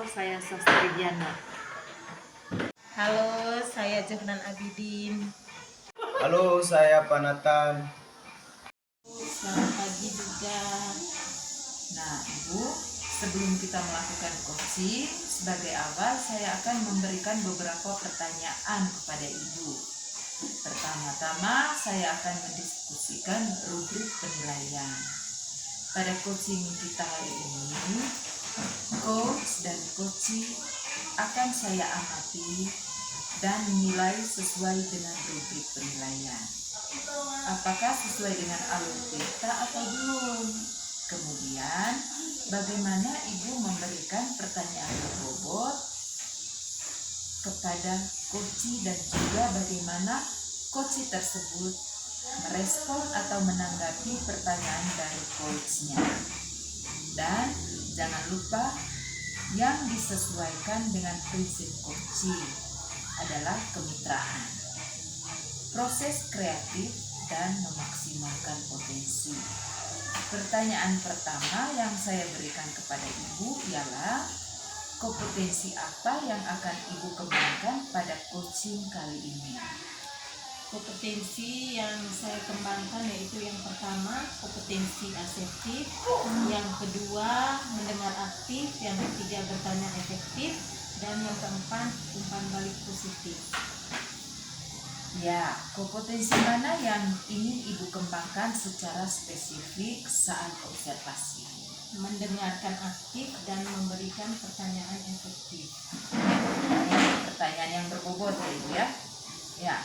saya Sastri Diana. Halo, saya Johnan Abidin. Halo, saya Panatan. Selamat pagi juga. Nah, Ibu, sebelum kita melakukan coaching, sebagai awal saya akan memberikan beberapa pertanyaan kepada Ibu. Pertama-tama, saya akan mendiskusikan rubrik penilaian. Pada coaching kita hari ini, coach dan coachee akan saya amati dan nilai sesuai dengan rubrik penilaian. Apakah sesuai dengan alur kita atau belum? Kemudian, bagaimana Ibu memberikan pertanyaan berbobot kepada coachee dan juga bagaimana coachee tersebut merespon atau menanggapi pertanyaan dari coachnya. Dan jangan lupa yang disesuaikan dengan prinsip coaching adalah kemitraan, proses kreatif, dan memaksimalkan potensi. Pertanyaan pertama yang saya berikan kepada Ibu ialah kompetensi apa yang akan Ibu kembangkan pada coaching kali ini? Kompetensi yang saya kembangkan yaitu yang pertama kompetensi asertif, yang kedua mendengar aktif, yang ketiga bertanya efektif, dan yang keempat umpan balik positif. Ya, kompetensi mana yang ingin Ibu kembangkan secara spesifik saat observasi? Mendengarkan aktif dan memberikan pertanyaan efektif. Pertanyaan yang berbobot ya Ibu ya. Ya,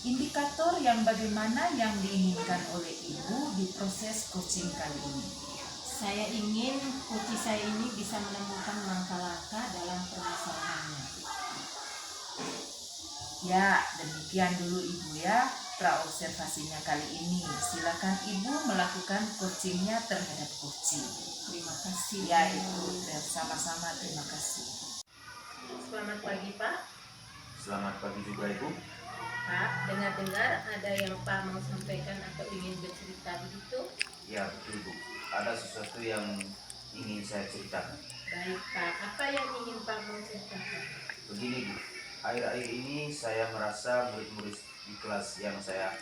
indikator yang bagaimana yang diinginkan oleh Ibu di proses coaching kali ini? Saya ingin coach saya ini bisa menemukan langkah-langkah dalam permasalahannya. Ya, demikian dulu Ibu ya praobservasinya kali ini. Silakan Ibu melakukan coachingnya terhadap coaching. Terima kasih. Ya Ibu, sama-sama terima kasih. Selamat pagi Pak. Selamat pagi juga Ibu. Pak, dengar-dengar ada yang Pak mau sampaikan atau ingin bercerita begitu? Ya betul Bu, ada sesuatu yang ingin saya ceritakan. Baik Pak, apa yang ingin Pak mau ceritakan? Begini Bu, akhir-akhir ini saya merasa murid-murid di kelas yang saya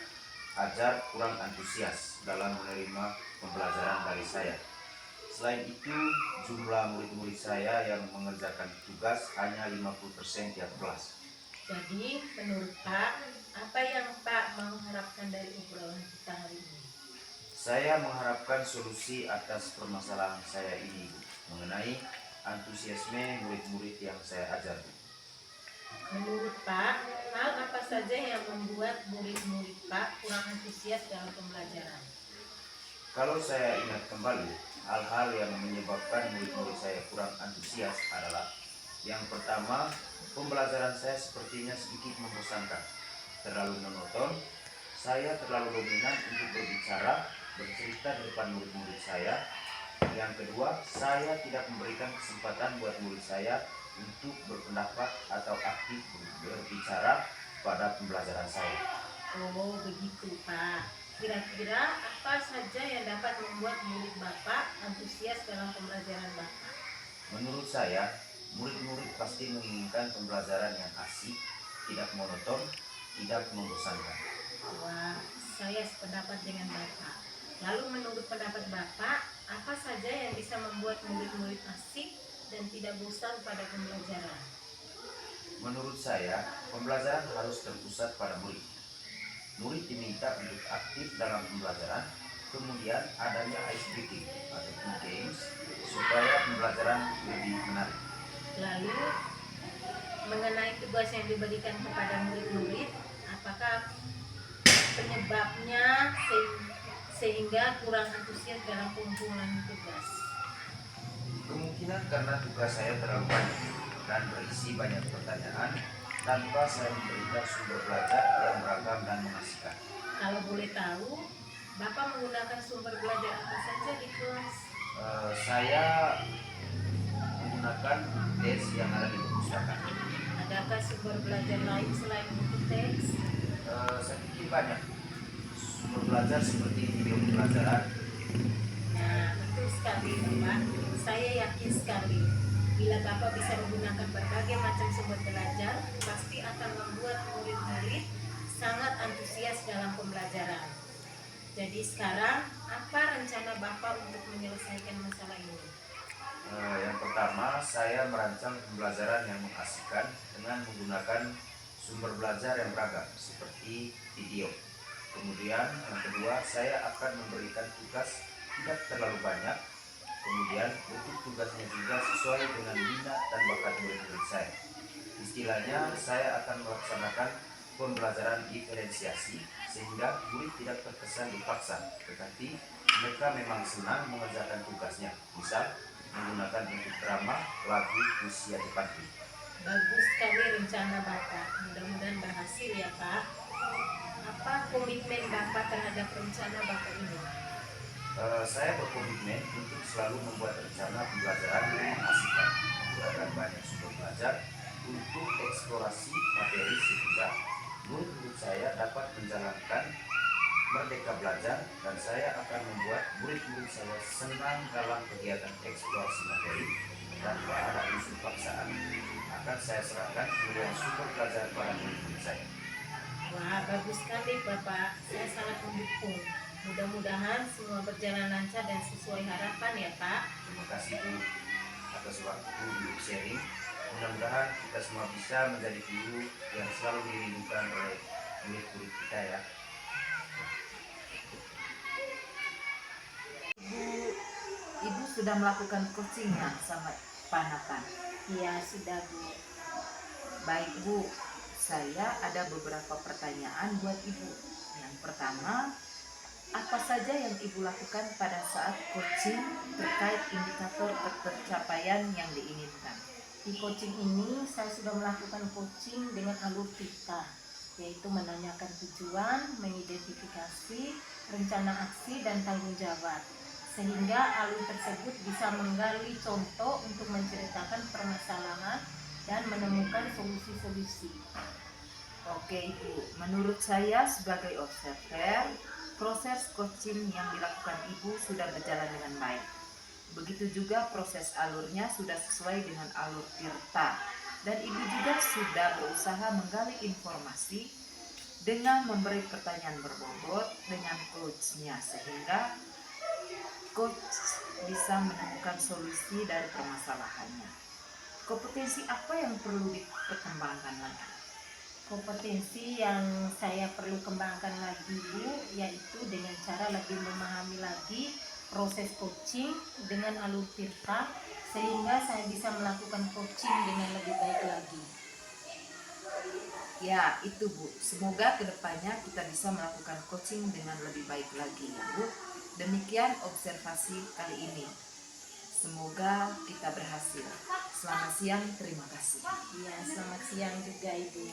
ajar kurang antusias dalam menerima pembelajaran dari saya. Selain itu, jumlah murid-murid saya yang mengerjakan tugas hanya 50% tiap kelas. Jadi, menurut Pak, apa yang Pak mengharapkan dari obrolan kita hari ini? Saya mengharapkan solusi atas permasalahan saya ini Bu, mengenai antusiasme murid-murid yang saya ajar Bu. Menurut Pak, hal apa saja yang membuat murid-murid Pak kurang antusias dalam pembelajaran? Kalau saya ingat kembali, hal-hal yang menyebabkan murid-murid saya kurang antusias adalah yang pertama, pembelajaran saya sepertinya sedikit membosankan, terlalu monoton. Saya terlalu dominan untuk bercerita di depan murid-murid saya. Yang kedua, saya tidak memberikan kesempatan buat murid saya untuk berpendapat atau aktif berbicara pada pembelajaran saya. Oh, begitu Pak. Kira-kira apa saja yang dapat membuat murid Bapak antusias dalam pembelajaran Bapak? Menurut saya, murid-murid pasti menginginkan pembelajaran yang asik, tidak monoton, tidak membosankan. Wah, saya sependapat dengan Bapak. Lalu menurut pendapat Bapak, apa saja yang bisa membuat murid-murid asik dan tidak bosan pada pembelajaran? Menurut saya, pembelajaran harus terpusat pada murid. Murid diminta untuk aktif dalam pembelajaran, kemudian adanya ice breaking atau games supaya pembelajaran lebih menarik. Lalu, mengenai tugas yang diberikan kepada murid-murid, apakah penyebabnya sehingga kurang antusias dalam pengumpulan tugas? Kemungkinan karena tugas saya terlalu banyak dan berisi banyak pertanyaan tanpa saya memberikan sumber belajar yang beragam dan mengasihkan. Kalau boleh tahu, Bapak menggunakan sumber belajar apa saja di kelas? Saya menggunakan tes yang ada di perpustakaan. Adakah sumber belajar lain selain buku teks? Saya pikir banyak sumber belajar seperti video pembelajaran. Nah, betul sekali Bapak. Saya yakin sekali Bila Bapak bisa menggunakan berbagai macam sumber belajar, pasti akan membuat murid-murid sangat antusias dalam pembelajaran. Jadi sekarang, apa rencana Bapak untuk menyelesaikan masalah ini? Yang pertama, saya merancang pembelajaran yang mengasihkan dengan menggunakan sumber belajar yang beragam seperti video. Kemudian yang kedua, saya akan memberikan tugas tidak terlalu banyak. Kemudian bentuk tugasnya juga sesuai dengan minat dan bakat murid-murid saya. Istilahnya, saya akan melaksanakan pembelajaran diferensiasi sehingga murid tidak terkesan dipaksa, tetapi mereka memang senang mengerjakan tugasnya. Misal, menggunakan bentuk drama, lagu, puisi, atau pantun. Bagus sekali rencana Bapak. Mudah-mudahan berhasil ya Pak. Apa komitmen Bapak terhadap rencana Bapak ini? Saya berkomitmen untuk selalu membuat rencana pembelajaran yang mengasihkan, menggunakan banyak sumber belajar untuk eksplorasi materi sehingga murid-murid saya dapat menjalankan merdeka belajar, dan saya akan membuat murid-murid saya senang dalam kegiatan eksplorasi materi tanpa ada unsur paksaan. Akan saya serahkan pilihan sumber belajar pada murid-murid saya. Wah, bagus sekali Bapak. Saya sangat mendukung. Mudah-mudahan semua berjalan lancar dan sesuai harapan ya Pak. Terima kasih Bu atas waktu untuk sharing. Mudah-mudahan kita semua bisa menjadi guru yang selalu dirindukan oleh murid-murid kita ya. Ibu sudah melakukan coachingnya sama Pak Nathan? Iya, sudah Bu. Baik Bu, saya ada beberapa pertanyaan buat Ibu. Yang pertama, apa saja yang Ibu lakukan pada saat coaching terkait indikator ketercapaian yang diinginkan? Di coaching ini saya sudah melakukan coaching dengan alur kita, yaitu menanyakan tujuan, mengidentifikasi rencana aksi dan tanggung jawab, sehingga alur tersebut bisa menggali contoh untuk menceritakan permasalahan dan menemukan solusi-solusi. Oke Ibu, menurut saya sebagai observer, proses coaching yang dilakukan Ibu sudah berjalan dengan baik. Begitu juga proses alurnya sudah sesuai dengan alur Tirta. Dan Ibu juga sudah berusaha menggali informasi dengan memberi pertanyaan berbobot dengan coachnya, sehingga coach bisa menemukan solusi dari permasalahannya. Kompetensi apa yang perlu diperkembangkan lagi? Kompetensi yang saya perlu kembangkan lagi Bu, yaitu dengan cara lebih memahami lagi proses coaching dengan alur Tirta, sehingga saya bisa melakukan coaching dengan lebih baik lagi. Ya, itu Bu. Semoga kedepannya kita bisa melakukan coaching dengan lebih baik lagi ya Bu. Demikian observasi kali ini. Semoga kita berhasil. Selamat siang, terima kasih. Ya, selamat siang juga Ibu.